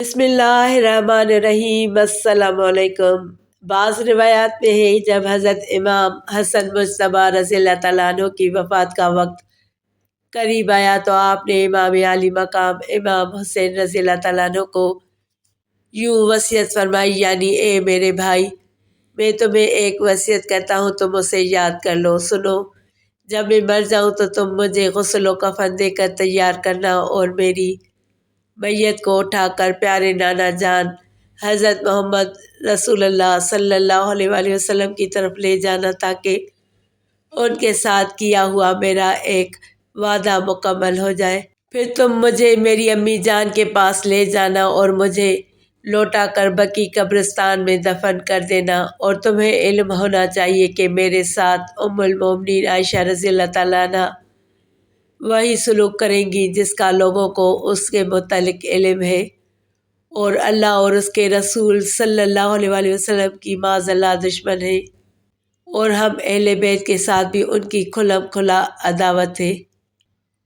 بسم اللہ الرحمن الرحیم۔ السلام علیکم۔ بعض روایات میں ہے جب حضرت امام حسن مجتبیٰ رضی اللہ تعالیٰ عنہ کی وفات کا وقت قریب آیا تو آپ نے امام عالی مقام امام حسین رضی اللہ تعالیٰ عنہ کو یوں وصیت فرمائی، یعنی اے میرے بھائی، میں تمہیں ایک وصیت کرتا ہوں، تم اسے یاد کر لو، سنو۔ جب میں مر جاؤں تو تم مجھے غسل و کفن دے کر تیار کرنا اور میری میت کو اٹھا کر پیارے نانا جان حضرت محمد رسول اللہ صلی اللہ علیہ وآلہ وسلم کی طرف لے جانا تاکہ ان کے ساتھ کیا ہوا میرا ایک وعدہ مکمل ہو جائے۔ پھر تم مجھے میری امی جان کے پاس لے جانا اور مجھے لوٹا کر بقی قبرستان میں دفن کر دینا، اور تمہیں علم ہونا چاہیے کہ میرے ساتھ ام المومنین عائشہ رضی اللہ تعالیٰ عنہ وہی سلوک کریں گی جس کا لوگوں کو اس کے متعلق علم ہے، اور اللہ اور اس کے رسول صلی اللہ علیہ وآلہ وسلم کی معاذ اللہ دشمن ہے، اور ہم اہل بیت کے ساتھ بھی ان کی کھلم کھلا عداوت ہے۔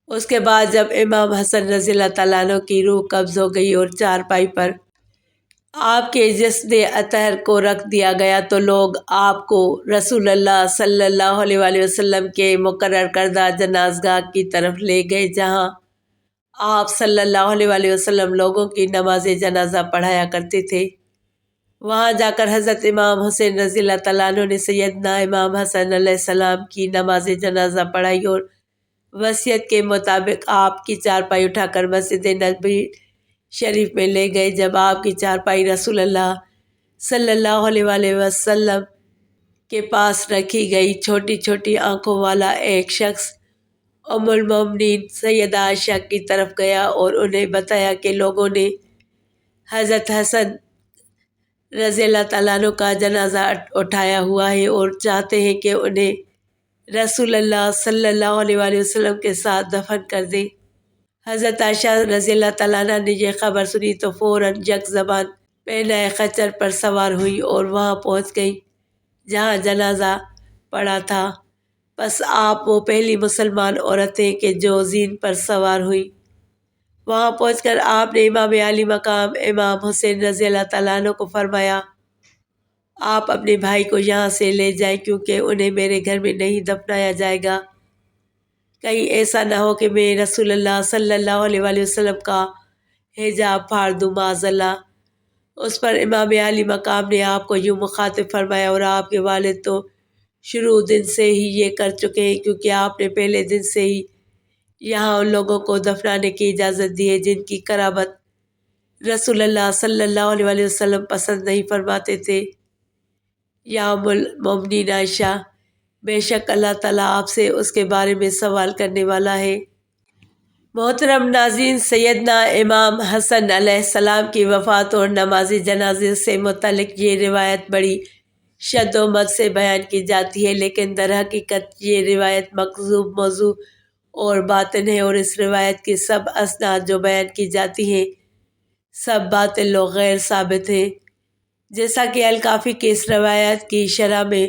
اس کے بعد جب امام حسن رضی اللہ تعالیٰ عنہ کی روح قبض ہو گئی اور چارپائی پر آپ کے جسد اطہر کو رکھ دیا گیا تو لوگ آپ کو رسول اللہ صلی اللہ علیہ وآلہ وسلم کے مقرر کردہ جنازگاہ کی طرف لے گئے، جہاں آپ صلی اللہ علیہ وآلہ وسلم لوگوں کی نماز جنازہ پڑھایا کرتے تھے۔ وہاں جا کر حضرت امام حسین رضی اللہ تعالیٰ عنہ نے سیدنا امام حسن علیہ السلام کی نماز جنازہ پڑھائی اور وصیت کے مطابق آپ کی چارپائی اٹھا کر مسجد نبوی شریف میں لے گئے۔ جب آپ کی چارپائی رسول اللہ صلی اللہ علیہ وآلہ وسلم کے پاس رکھی گئی، چھوٹی چھوٹی آنکھوں والا ایک شخص ام المومنین سیدہ عائشہ کی طرف گیا اور انہیں بتایا کہ لوگوں نے حضرت حسن رضی اللہ تعالیٰ عنہ کا جنازہ اٹھایا ہوا ہے اور چاہتے ہیں کہ انہیں رسول اللہ صلی اللہ علیہ وآلہ وسلم کے ساتھ دفن کر دیں۔ حضرت عائشہ رضی اللہ تعالیٰ عنہ نے یہ خبر سنی تو فوراً یک زبان پہنائے خچر پر سوار ہوئی اور وہاں پہنچ گئیں جہاں جنازہ پڑا تھا۔ بس آپ وہ پہلی مسلمان عورت ہیں کہ جو زین پر سوار ہوئی۔ وہاں پہنچ کر آپ نے امام عالی مقام امام حسین رضی اللہ تعالیٰ عنہ کو فرمایا، آپ اپنے بھائی کو یہاں سے لے جائیں کیونکہ انہیں میرے گھر میں نہیں دفنایا جائے گا، کہیں ایسا نہ ہو کہ میں رسول اللہ صلی اللہ علیہ وآلہ وسلم کا حجاب پھاڑ دوں معاذ اللہ۔ اس پر امام عالی مقام نے آپ کو یوں مخاطب فرمایا، اور آپ کے والد تو شروع دن سے ہی یہ کر چکے ہیں کیونکہ آپ نے پہلے دن سے ہی یہاں ان لوگوں کو دفنانے کی اجازت دی ہے جن کی قرابت رسول اللہ صلی اللہ علیہ وآلہ وسلم پسند نہیں فرماتے تھے۔ یا ام المومنین عائشہ، بے شک اللہ تعالیٰ آپ سے اس کے بارے میں سوال کرنے والا ہے۔ محترم ناظرین، سیدنا امام حسن علیہ السلام کی وفات اور نماز جنازے سے متعلق یہ روایت بڑی شد و مد سے بیان کی جاتی ہے، لیکن در حقیقت یہ روایت مکذوب موضوع اور باطل ہے، اور اس روایت کی سب اسناد جو بیان کی جاتی ہیں سب باطل و غیر ثابت ہیں۔ جیسا کہ الکافی کی اس روایت کی شرح میں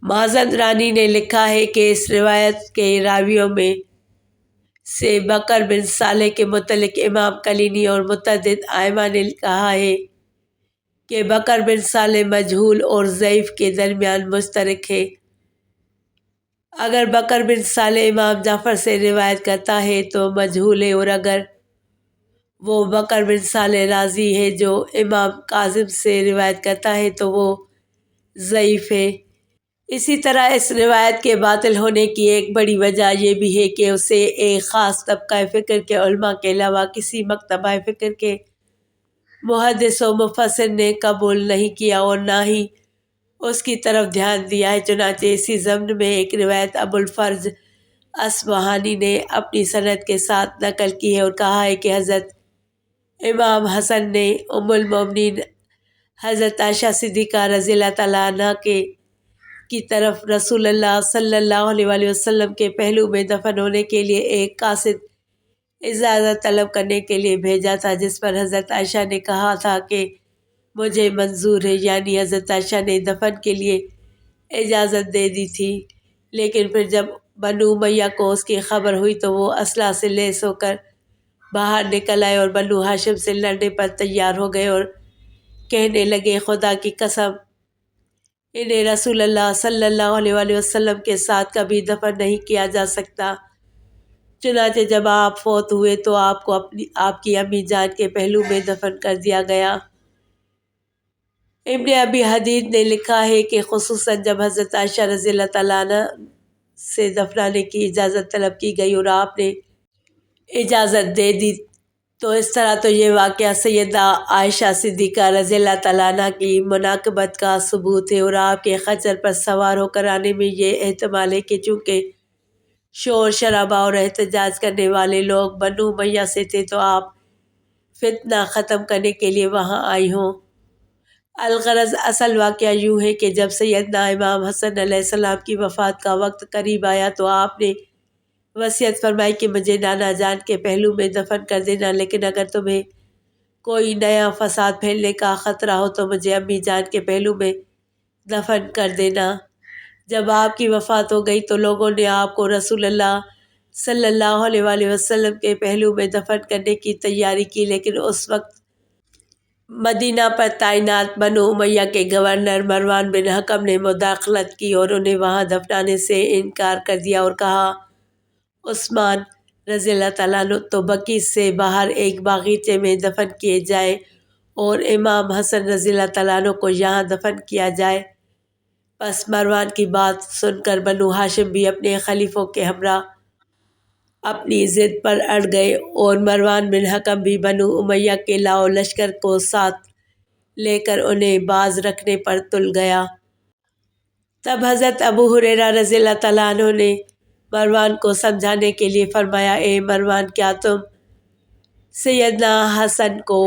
مازندرانی نے لکھا ہے کہ اس روایت کے راویوں میں سے بکر بن صالح کے متعلق امام کلینی اور متعدد ائمہ نے کہا ہے کہ بکر بن صالح مجہول اور ضعیف کے درمیان مشترک ہے۔ اگر بکر بن صالح امام جعفر سے روایت کرتا ہے تو مجہول ہے، اور اگر وہ بکر بن صالح رازی ہے جو امام کاظم سے روایت کرتا ہے تو وہ ضعیف ہے۔ اسی طرح اس روایت کے باطل ہونے کی ایک بڑی وجہ یہ بھی ہے کہ اسے ایک خاص طبقہ فکر کے علماء کے علاوہ کسی مکتبہ فکر کے محدث و مفسر نے قبول نہیں کیا اور نہ ہی اس کی طرف دھیان دیا ہے۔ چنانچہ اسی ضمن میں ایک روایت ابو الفرج اصفہانی نے اپنی سند کے ساتھ نقل کی ہے اور کہا ہے کہ حضرت امام حسن نے ام المومنین حضرت عائشہ صدیقہ رضی اللہ تعالیٰ عنہ کی طرف رسول اللہ صلی اللہ علیہ وآلہ وسلم کے پہلو میں دفن ہونے کے لیے ایک قاصد اجازت طلب کرنے کے لیے بھیجا تھا، جس پر حضرت عائشہ نے کہا تھا کہ مجھے منظور ہے، یعنی حضرت عائشہ نے دفن کے لیے اجازت دے دی تھی۔ لیکن پھر جب بنو امیہ کو اس کی خبر ہوئی تو وہ اسلحہ سے لیس ہو کر باہر نکل آئے اور بنو ہاشم سے لڑنے پر تیار ہو گئے اور کہنے لگے خدا کی قسم انہیں رسول اللہ صلی اللہ علیہ وآلہ وسلم کے ساتھ کبھی دفن نہیں کیا جا سکتا۔ چنانچہ جب آپ فوت ہوئے تو آپ کو آپ کی امی جان کے پہلو میں دفن کر دیا گیا۔ ابن ابی حدید نے لکھا ہے کہ خصوصاً جب حضرت عائشہ رضی اللہ تعالیٰ عنہ سے دفنانے کی اجازت طلب کی گئی اور آپ نے اجازت دے دی تو اس طرح تو یہ واقعہ سیدہ عائشہ صدیقہ رضی اللہ تعالیٰ عنہ کی مناقبت کا ثبوت ہے، اور آپ کے خچر پر سوار ہو کر آنے میں یہ احتمال ہے کہ چونکہ شور شرابہ اور احتجاج کرنے والے لوگ بنو امیہ سے تھے تو آپ فتنہ ختم کرنے کے لیے وہاں آئی ہوں۔ الغرض اصل واقعہ یوں ہے کہ جب سیدنا امام حسن علیہ السلام کی وفات کا وقت قریب آیا تو آپ نے وصیت فرمائی کہ مجھے نانا جان کے پہلو میں دفن کر دینا، لیکن اگر تمہیں کوئی نیا فساد پھیلنے کا خطرہ ہو تو مجھے امی جان کے پہلو میں دفن کر دینا۔ جب آپ کی وفات ہو گئی تو لوگوں نے آپ کو رسول اللہ صلی اللہ علیہ وآلہ وسلم کے پہلو میں دفن کرنے کی تیاری کی، لیکن اس وقت مدینہ پر تعینات بنو امیہ کے گورنر مروان بن حکم نے مداخلت کی اور انہیں وہاں دفنانے سے انکار کر دیا اور کہا عثمان رضی اللہ تعالیٰ عنہ تو بقیع سے باہر ایک باغیچے میں دفن کیے جائیں اور امام حسن رضی اللہ تعالیٰ عنہ کو یہاں دفن کیا جائے۔ پس مروان کی بات سن کر بنو ہاشم بھی اپنے خلیفوں کے ہمراہ اپنی ضد پر اڑ گئے اور مروان بن حکم بھی بنو امیہ کے لاؤ لشکر کو ساتھ لے کر انہیں باز رکھنے پر تل گیا۔ تب حضرت ابو ہریرہ رضی اللہ تعالیٰ عنہ نے مروان کو سمجھانے کے لیے فرمایا اے مروان کیا تم سیدنا حسن کو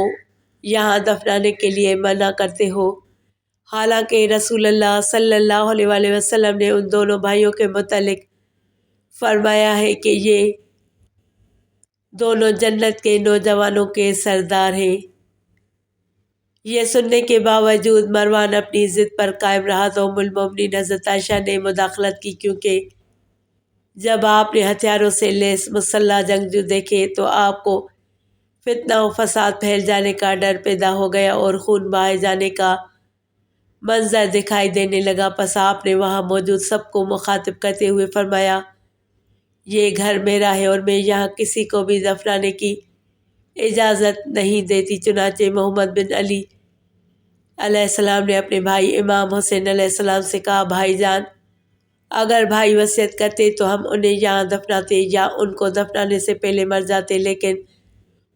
یہاں دفنانے کے لیے منع کرتے ہو، حالانکہ رسول اللہ صلی اللہ علیہ وآلہ وسلم نے ان دونوں بھائیوں کے متعلق فرمایا ہے کہ یہ دونوں جنت کے نوجوانوں کے سردار ہیں۔ یہ سننے کے باوجود مروان اپنی ضد پر قائم رہا تو ام المومنین حضرت عائشہ نے مداخلت کی، کیونکہ جب آپ نے ہتھیاروں سے لیس مسلح جنگجو دیکھے تو آپ کو فتنہ و فساد پھیل جانے کا ڈر پیدا ہو گیا اور خون بہائے جانے کا منظر دکھائی دینے لگا۔ پس آپ نے وہاں موجود سب کو مخاطب کرتے ہوئے فرمایا یہ گھر میرا ہے اور میں یہاں کسی کو بھی دفنانے کی اجازت نہیں دیتی۔ چنانچہ محمد بن علی علیہ السلام نے اپنے بھائی امام حسین علیہ السلام سے کہا بھائی جان اگر بھائی وصیت کرتے تو ہم انہیں یہاں دفناتے یا ان کو دفنانے سے پہلے مر جاتے، لیکن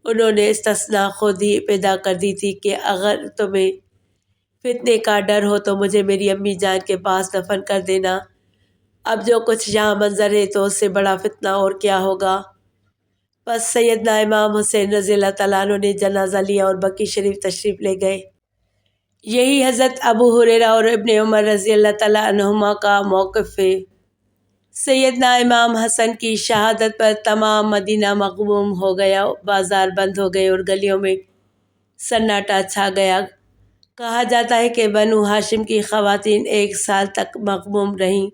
انہوں نے استثناء خود ہی پیدا کر دی تھی کہ اگر تمہیں فتنے کا ڈر ہو تو مجھے میری امی جان کے پاس دفن کر دینا۔ اب جو کچھ یہاں منظر ہے تو اس سے بڑا فتنہ اور کیا ہوگا۔ پس سیدنا امام حسین رضی اللہ تعالیٰ عنہ نے جنازہ لیا اور بقیع شریف تشریف لے گئے۔ یہی حضرت ابو ہریرہ اور ابن عمر رضی اللہ تعالیٰ عنہما کا موقف ہے۔ سیدنا امام حسن کی شہادت پر تمام مدینہ مغموم ہو گیا، بازار بند ہو گئے اور گلیوں میں سناٹا چھا گیا۔ کہا جاتا ہے کہ بنو ہاشم کی خواتین 1 سال تک مغموم رہیں۔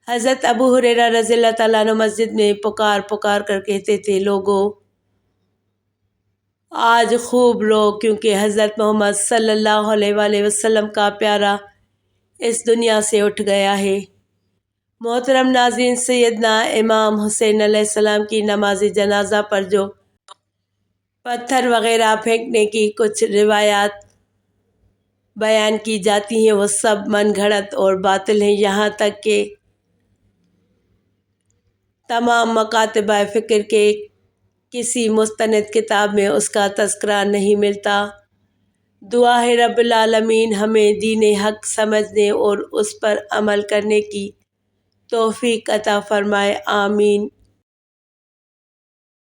حضرت ابو ہریرہ رضی اللہ تعالیٰ عنہ مسجد میں پکار پکار کر کہتے تھے لوگو آج خوب رو، کیونکہ حضرت محمد صلی اللہ علیہ وآلہ وسلم کا پیارا اس دنیا سے اٹھ گیا ہے۔ محترم ناظرین، سیدنا امام حسین علیہ السلام کی نماز جنازہ پر جو پتھر وغیرہ پھینکنے کی کچھ روایات بیان کی جاتی ہیں وہ سب من گھڑت اور باطل ہیں، یہاں تک کہ تمام مکاتب فکر کے کسی مستند کتاب میں اس کا تذکرہ نہیں ملتا۔ دعا ہے رب العالمین ہمیں دین حق سمجھنے اور اس پر عمل کرنے کی توفیق عطا فرمائے، آمین۔